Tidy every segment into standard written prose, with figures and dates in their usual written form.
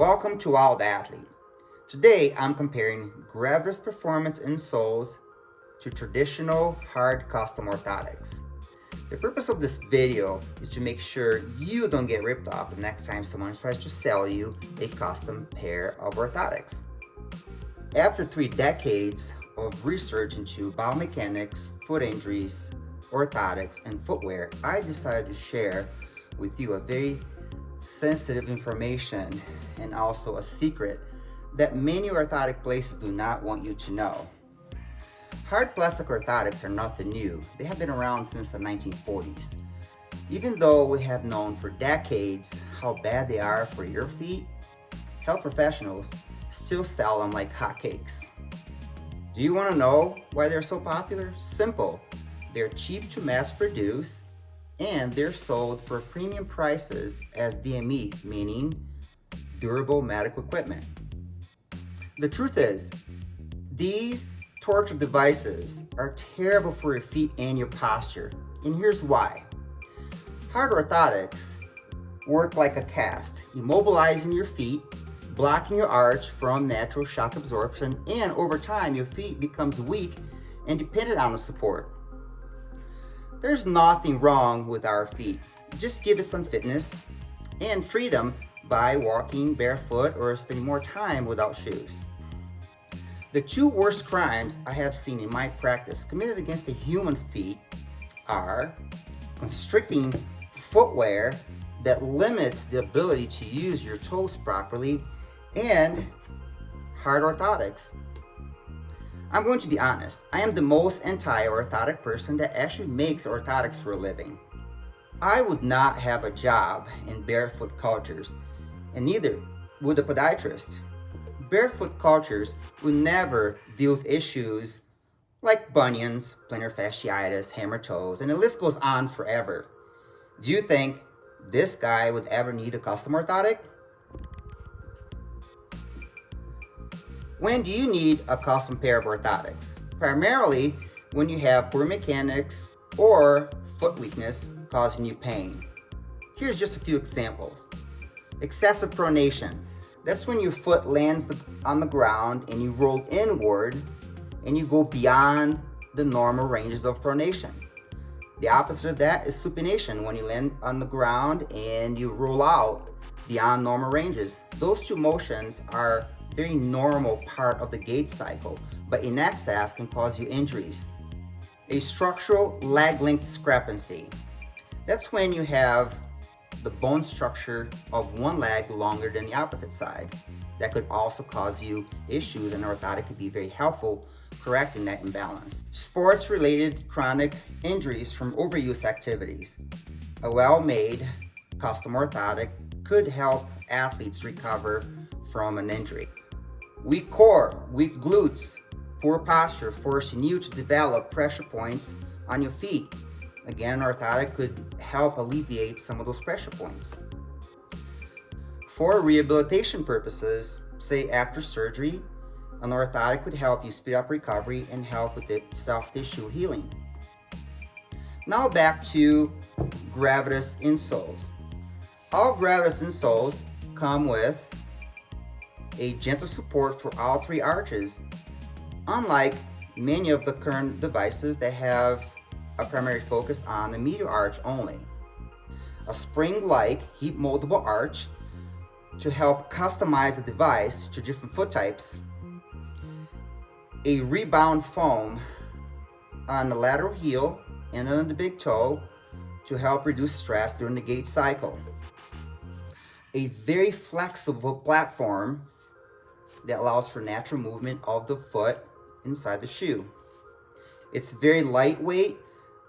Welcome to Wild Athlete. Today I'm comparing Gravitus performance insoles to traditional hard custom orthotics. The purpose of this video is to make sure you don't get ripped off the next time someone tries to sell you a custom pair of orthotics. After 3 decades of research into biomechanics, foot injuries, orthotics, and footwear, I decided to share with you a very sensitive information and also a secret that many orthotic places do not want you to know. Hard plastic orthotics are nothing new. They have been around since the 1940s. Even though we have known for decades how bad they are for your feet, health professionals still sell them like hotcakes. Do you want to know why they're so popular? Simple. They're cheap to mass produce and they're sold for premium prices as DME, meaning durable medical equipment. The truth is, these torture devices are terrible for your feet and your posture, and here's why. Hard orthotics work like a cast, immobilizing your feet, blocking your arch from natural shock absorption, and over time your feet becomes weak and dependent on the support. There's nothing wrong with our feet. Just give it some fitness and freedom by walking barefoot or spending more time without shoes. The 2 worst crimes I have seen in my practice committed against the human feet are constricting footwear that limits the ability to use your toes properly and hard orthotics. I'm going to be honest, I am the most anti-orthotic person that actually makes orthotics for a living. I would not have a job in barefoot cultures, and neither would a podiatrist. Barefoot cultures would never deal with issues like bunions, plantar fasciitis, hammer toes, and the list goes on forever. Do you think this guy would ever need a custom orthotic? When do you need a custom pair of orthotics? Primarily when you have poor mechanics or foot weakness causing you pain. Here's just a few examples. Excessive pronation. That's when your foot lands on the ground and you roll inward and you go beyond the normal ranges of pronation. The opposite of that is supination, when you land on the ground and you roll out beyond normal ranges. Those 2 motions are very normal part of the gait cycle, but in excess can cause you injuries. A structural leg length discrepancy. That's when you have the bone structure of one leg longer than the opposite side. That could also cause you issues, and orthotic could be very helpful correcting that imbalance. Sports-related chronic injuries from overuse activities. A well-made custom orthotic could help athletes recover from an injury. Weak core, weak glutes, poor posture, forcing you to develop pressure points on your feet. Again, an orthotic could help alleviate some of those pressure points. For rehabilitation purposes, say after surgery, an orthotic could help you speed up recovery and help with the soft tissue healing. Now back to Gravitus insoles. All Gravitus insoles come with a gentle support for all 3 arches, unlike many of the current devices that have a primary focus on the medial arch only. A spring-like heat moldable arch to help customize the device to different foot types. A rebound foam on the lateral heel and on the big toe to help reduce stress during the gait cycle. A very flexible platform that allows for natural movement of the foot inside the shoe. It's very lightweight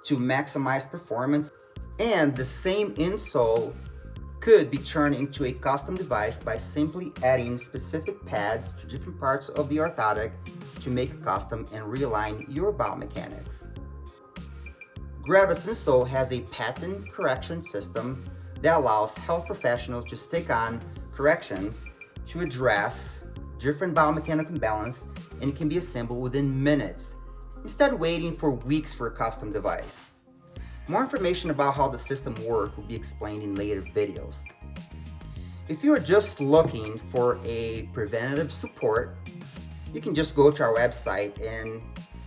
to maximize performance, and the same insole could be turned into a custom device by simply adding specific pads to different parts of the orthotic to make it custom and realign your biomechanics. Gravitus insole has a patent correction system that allows health professionals to stick on corrections to address different biomechanical imbalance, and it can be assembled within minutes, instead of waiting for weeks for a custom device. More information about how the system works will be explained in later videos. If you are just looking for a preventative support, you can just go to our website and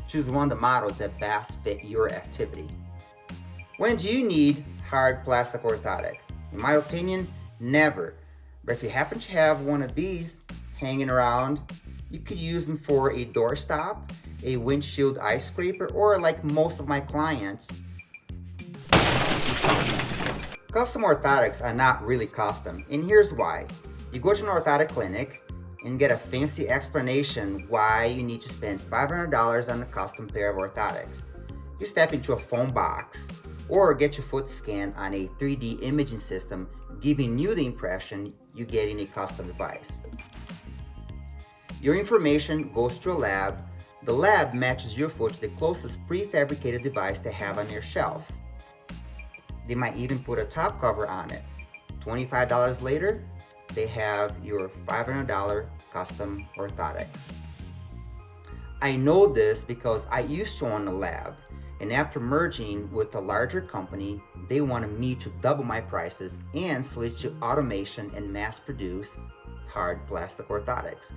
choose one of the models that best fit your activity. When do you need hard plastic orthotic? In my opinion, never. But if you happen to have one of these hanging around, you could use them for a doorstop, a windshield ice scraper, or like most of my clients, custom orthotics are not really custom, and here's why. You go to an orthotic clinic and get a fancy explanation why you need to spend $500 on a custom pair of orthotics. You step into a phone box or get your foot scanned on a 3D imaging system, giving you the impression you're getting a custom device. Your information goes to a lab. The lab matches your foot to the closest prefabricated device they have on their shelf. They might even put a top cover on it. $25 later, they have your $500 custom orthotics. I know this because I used to own a lab, and after merging with a larger company, they wanted me to double my prices and switch to automation and mass produce hard plastic orthotics.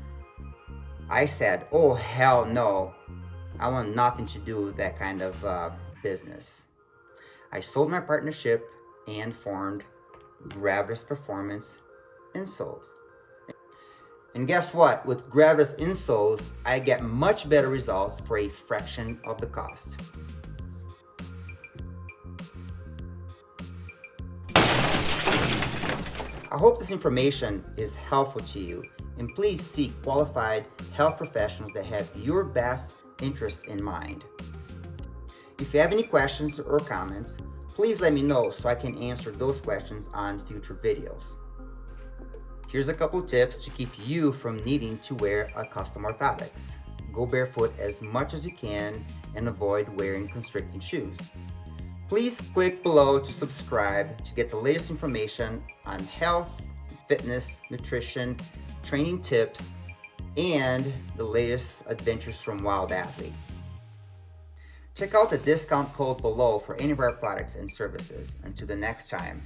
I said, oh hell no, I want nothing to do with that kind of business. I sold my partnership and formed Gravitus Performance Insoles. And guess what? With Gravitus Insoles, I get much better results for a fraction of the cost. I hope this information is helpful to you, and please seek qualified health professionals that have your best interests in mind. If you have any questions or comments, please let me know so I can answer those questions on future videos. Here's a couple tips to keep you from needing to wear a custom orthotics. Go barefoot as much as you can and avoid wearing constricting shoes. Please click below to subscribe to get the latest information on health, fitness, nutrition, training tips, and the latest adventures from Wild Athlete. Check out the discount code below for any of our products and services. Until the next time.